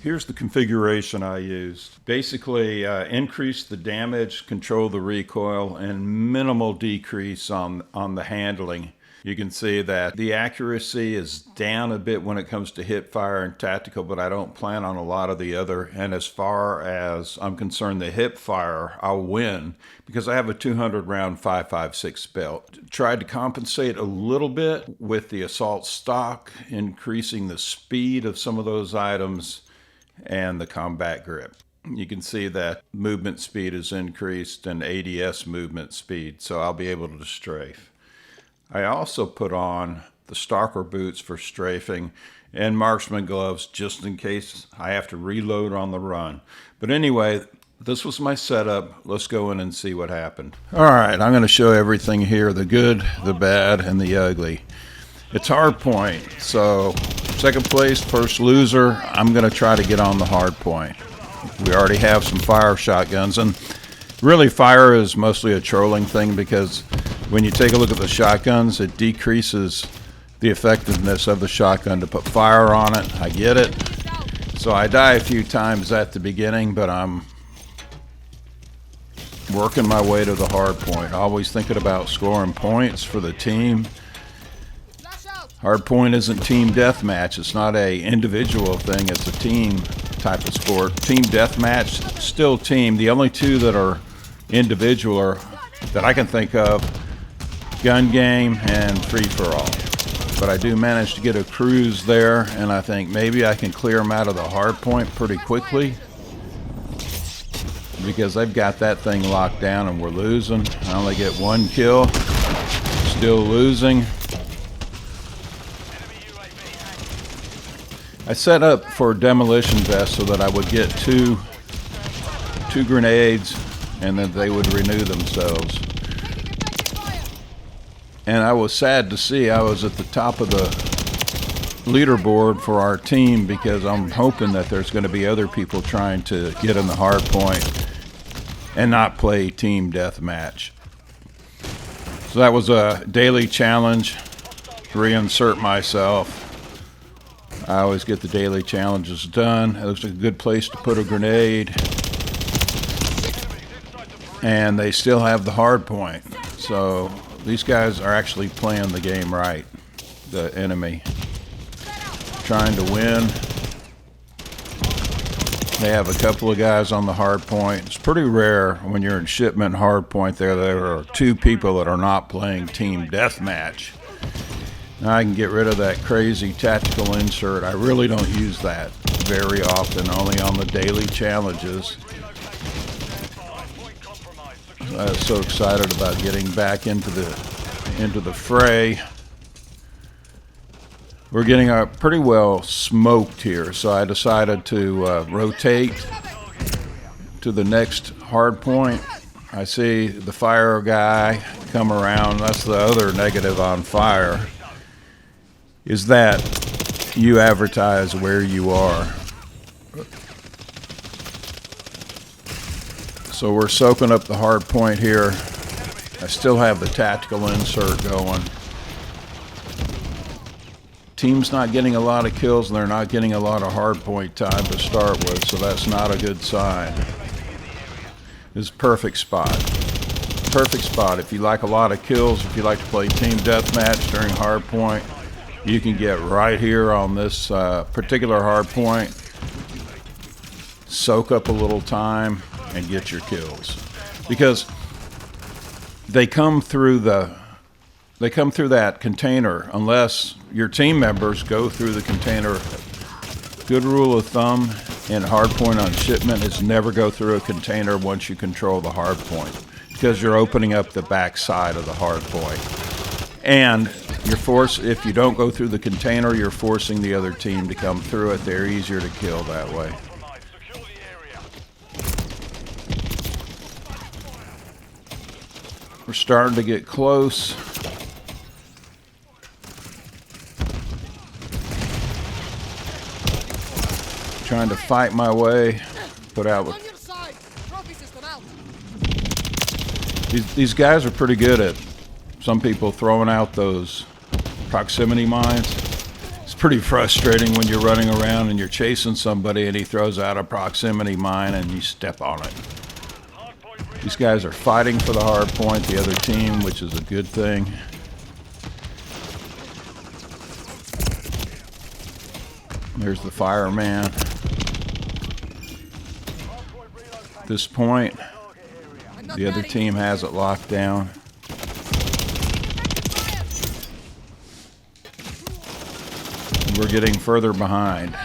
Here's the configuration I used. Basically, increase the damage, control the recoil, and minimal decrease on the handling. You can see that the accuracy is down a bit when it comes to hip fire and tactical, but I don't plan on a lot of the other. And as far as I'm concerned, the hip fire, I'll win because I have a 200 round 5.56 belt. Tried to compensate a little bit with the assault stock, increasing the speed of some of those items and the combat grip. You can see that movement speed is increased and ADS movement speed, so I'll be able to strafe. I also put on the stalker boots for strafing and marksman gloves just in case I have to reload on the run. But anyway, this was my setup. Let's go in and see what happened. All right, I'm going to show everything here, the good, the bad, and the ugly. It's hard point, so second place, first loser. I'm going to try to get on the hard point. We already have some fire shotguns, and really fire is mostly a trolling thing because when you take a look at the shotguns, it decreases the effectiveness of the shotgun to put fire on it. I get it. So I die a few times at the beginning, but I'm working my way to the hard point. Always thinking about scoring points for the team. Hardpoint isn't team deathmatch. It's not a individual thing. It's a team type of sport. Team deathmatch, still team. The only two that are individual are, that I can think of, gun game and free for all. But I do manage to get a cruise there, and I think maybe I can clear them out of the hardpoint pretty quickly because they've got that thing locked down and we're losing. I only get one kill, still losing. I set up for demolition vest so that I would get two grenades and then they would renew themselves. And I was sad to see I was at the top of the leaderboard for our team because I'm hoping that there's going to be other people trying to get in the hard point and not play team deathmatch. So that was a daily challenge, reinsert myself. I always get the daily challenges done. It looks like a good place to put a grenade. And they still have the hard point. So these guys are actually playing the game right, the enemy. Trying to win. They have a couple of guys on the hard point. It's pretty rare when you're in shipment hard point there are two people that are not playing team deathmatch. Now I can get rid of that crazy tactical insert. I really don't use that very often, only on the daily challenges. I was so excited about getting back into the fray. We're getting pretty well smoked here, so I decided to rotate to the next hard point. I see the fire guy come around. That's the other negative on fire, is that you advertise where you are. So we're soaking up the hard point here. I still have the tactical insert going. Team's not getting a lot of kills and they're not getting a lot of hard point time to start with, so that's not a good sign. This is a perfect spot. Perfect spot. If you like a lot of kills, if you like to play team deathmatch during hard point, you can get right here on this particular hard point, soak up a little time, and get your kills. Because they come through that container unless your team members go through the container. Good rule of thumb in hardpoint on shipment is never go through a container once you control the hardpoint, because you're opening up the back side of the hardpoint. And if you don't go through the container, you're forcing the other team to come through it. They're easier to kill that way. We're starting to get close. Trying to fight my way, put out with. These guys are pretty good at, some people throwing out those proximity mines. pretty frustrating when you're running around and you're chasing somebody and he throws out a proximity mine and you step on it. These guys are fighting for the hard point, the other team, which is a good thing. There's the fireman. At this point, the other team has it locked down. We're getting further behind.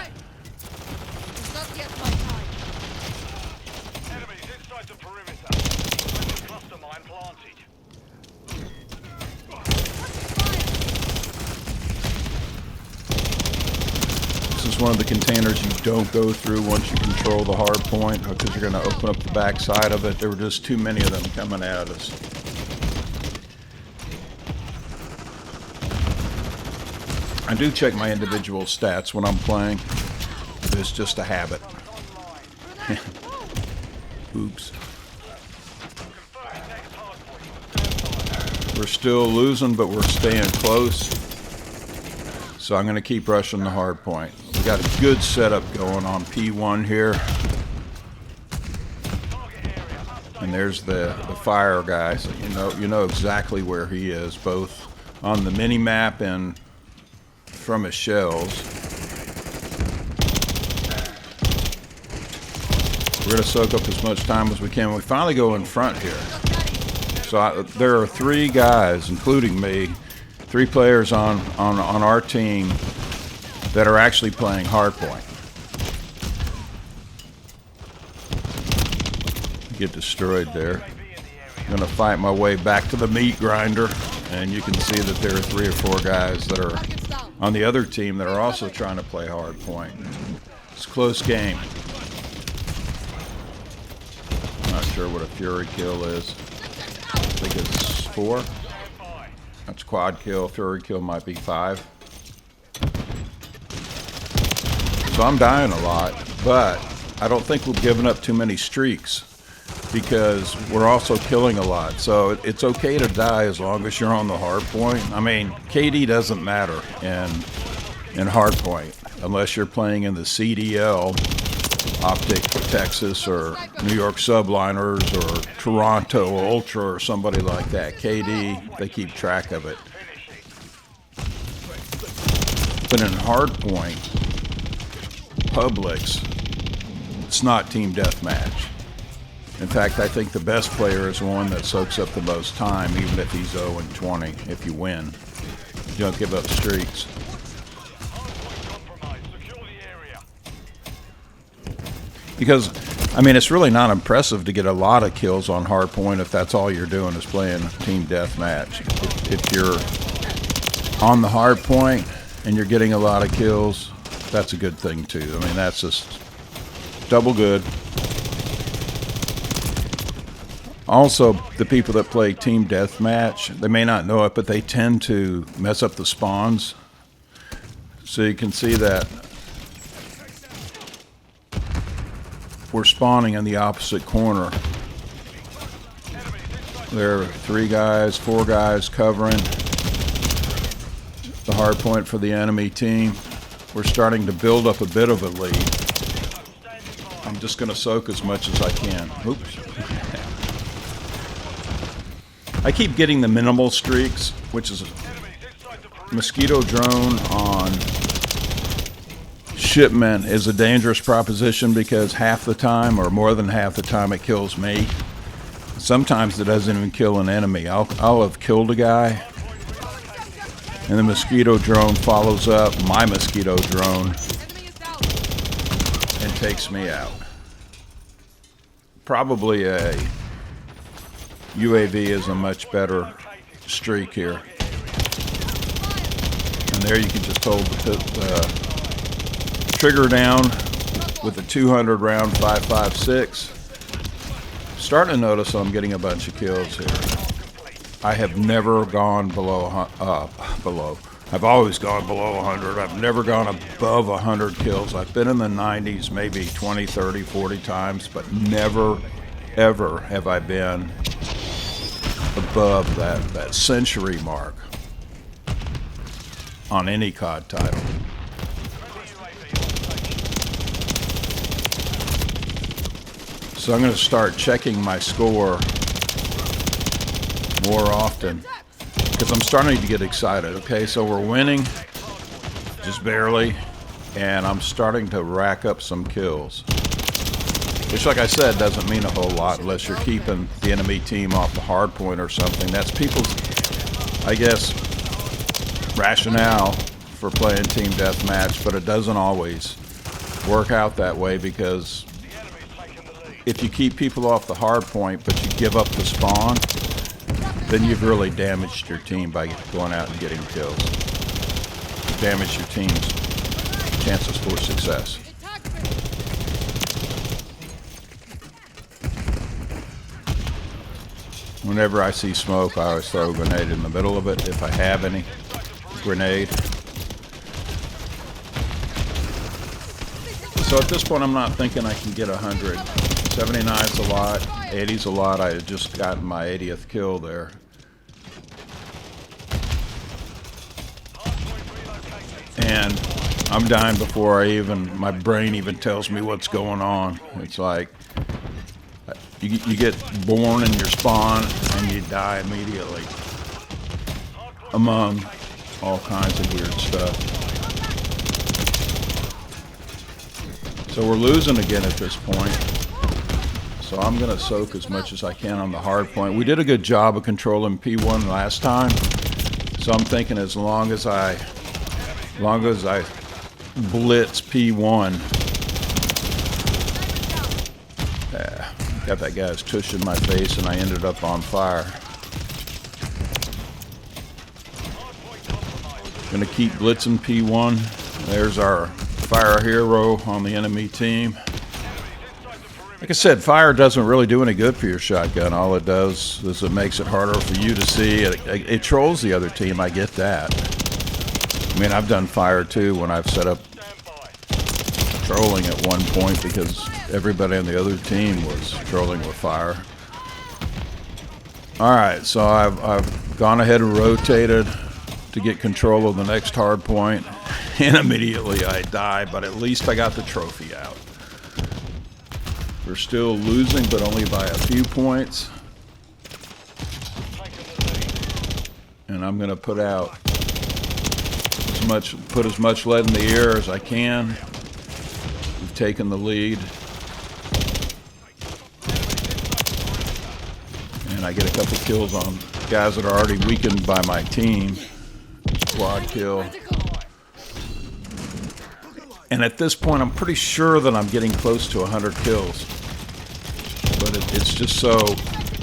This is one of the containers you don't go through once you control the hard point, because you're going to open up the back side of it. There were just too many of them coming at us. I do check my individual stats when I'm playing. It's just a habit. Oops. We're still losing, but we're staying close. So I'm going to keep rushing the hard point. We got a good setup going on P1 here. And there's the fire guy, so you know exactly where he is, both on the mini map and from his shells. We're going to soak up as much time as we can. We finally go in front here. So there are 3 guys, including me, 3 players on our team that are actually playing hardpoint. Get destroyed there. I'm going to fight my way back to the meat grinder, and you can see that there are 3 or 4 guys that are on the other team that are also trying to play hard point. It's a close game. Not sure what a fury kill is. I think it's 4. That's quad kill. Fury kill might be 5. So I'm dying a lot, but I don't think we've given up too many streaks because we're also killing a lot. So it's okay to die as long as you're on the hard point. I mean, KD doesn't matter in hard point unless you're playing in the CDL, Optic Texas, or New York Subliners, or Toronto Ultra, or somebody like that. KD, they keep track of it. But in hard point, Publix, it's not team deathmatch. In fact, I think the best player is one that soaks up the most time, even if he's 0-20, if you win. You don't give up streaks. Because, I mean, it's really not impressive to get a lot of kills on hardpoint if that's all you're doing is playing team deathmatch. If you're on the hardpoint and you're getting a lot of kills, that's a good thing too. I mean, that's just double good. Also, the people that play team deathmatch, they may not know it, but they tend to mess up the spawns. So you can see that we're spawning in the opposite corner. There are 3 guys, 4 guys covering the hard point for the enemy team. We're starting to build up a bit of a lead. I'm just going to soak as much as I can. Oops. I keep getting the minimal streaks, which is a mosquito drone on shipment is a dangerous proposition because half the time, or more than half the time, it kills me. Sometimes it doesn't even kill an enemy. I'll have killed a guy, and the mosquito drone follows up my mosquito drone and takes me out. Probably a UAV is a much better streak here. And there you can just hold the trigger down with the 200 round 5.56. Starting to notice I'm getting a bunch of kills here. I have never gone below. I've always gone below 100. I've never gone above 100 kills. I've been in the 90s maybe 20, 30, 40 times, but never, ever have I been above that century mark on any COD title. So I'm going to start checking my score more often because I'm starting to get excited. Okay, so we're winning, just barely, and I'm starting to rack up some kills. Which, like I said, doesn't mean a whole lot unless you're keeping the enemy team off the hard point or something. That's people's, I guess, rationale for playing team deathmatch, but it doesn't always work out that way, because if you keep people off the hard point but you give up the spawn, then you've really damaged your team by going out and getting kills. Damage your team's chances for success. Whenever I see smoke, I always throw a grenade in the middle of it, if I have any grenade. So at this point, I'm not thinking I can get 100. 79's a lot, 80's a lot. I had just gotten my 80th kill there. And I'm dying before my brain even tells me what's going on. It's like, you get born in your spawn and you die immediately, among all kinds of weird stuff. So we're losing again at this point. So I'm going to soak as much as I can on the hard point. We did a good job of controlling P1 last time. So I'm thinking as long as I blitz P1. Got that guy's tush in my face and I ended up on fire. Gonna keep blitzing P1. There's our fire hero on the enemy team. Like I said, fire doesn't really do any good for your shotgun. All it does is it makes it harder for you to see. It trolls the other team, I get that. I mean, I've done fire too when I've set up trolling at one point because everybody on the other team was trolling with fire. Alright, so I've gone ahead and rotated to get control of the next hard point, and immediately I die, but at least I got the trophy out. We're still losing, but only by a few points. And I'm going to put as much lead in the air as I can. We've taken the lead. And I get a couple kills on guys that are already weakened by my team. Quad kill. And at this point, I'm pretty sure that I'm getting close to 100 kills. But it's just so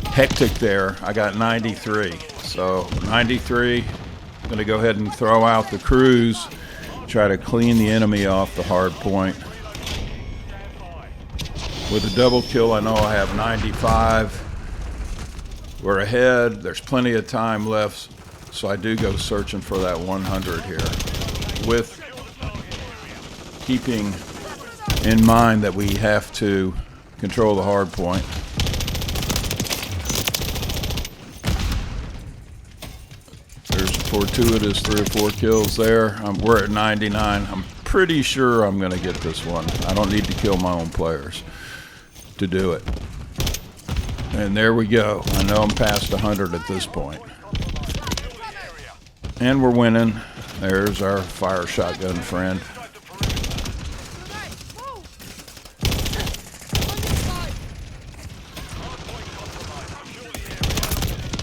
hectic there. I got 93. So 93, I'm going to go ahead and throw out the cruise. Try to clean the enemy off the hard point. With a double kill, I know I have 95. We're ahead. There's plenty of time left. So I do go searching for that 100 here. With keeping in mind that we have to control the hard point. There's a fortuitous 3 or 4 kills there. We're at 99. I'm pretty sure I'm going to get this one. I don't need to kill my own players to do it. And there we go. I know I'm past 100 at this point. And we're winning. There's our fire shotgun friend.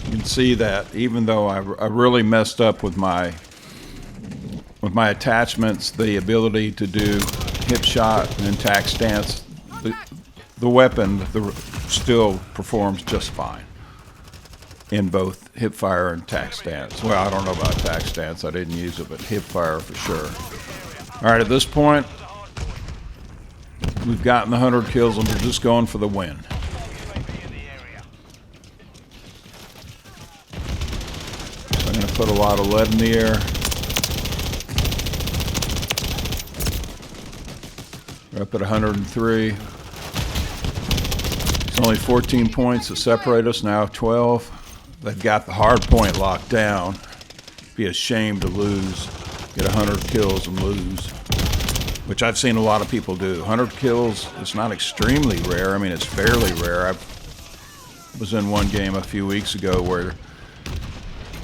You can see that even though I really messed up with my attachments, the ability to do hip shot and tack stance, the weapon still performs just fine in both hip fire and tack stance. Well, I don't know about tack stance. I didn't use it, but hip fire for sure. All right, at this point, we've gotten the 100 kills and we're just going for the win. I'm going to put a lot of lead in the air. We're up at 103. It's only 14 points that separate us, now 12. They've got the hard point locked down. Be a shame to lose, get 100 kills and lose. which I've seen a lot of people do. 100 kills is not extremely rare. I mean, it's fairly rare. I was in one game a few weeks ago where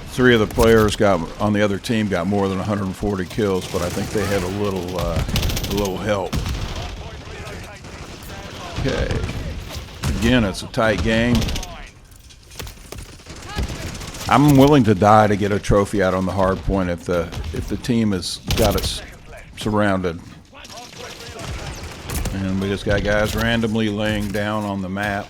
3 of the players on the other team got more than 140 kills, but I think they had a little help. Okay. Again, it's a tight game. I'm willing to die to get a trophy out on the hard point if the team has got us surrounded. And we just got guys randomly laying down on the map,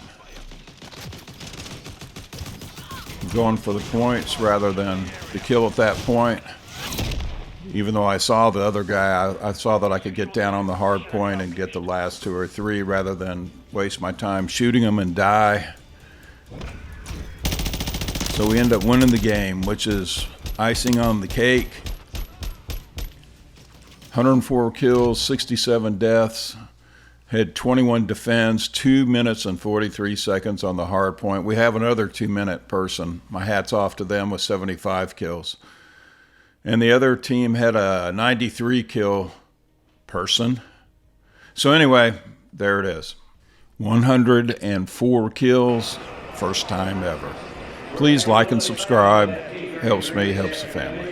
going for the points rather than the kill at that point. Even though I saw the other guy, I saw that I could get down on the hard point and get the last 2 or 3 rather than waste my time shooting them and die. So we end up winning the game, which is icing on the cake. 104 kills, 67 deaths. Had 21 defends, 2 minutes and 43 seconds on the hard point. We have another 2-minute person. My hat's off to them with 75 kills. And the other team had a 93 kill person. So anyway, there it is. 104 kills, first time ever. Please like and subscribe. Helps me, helps the family.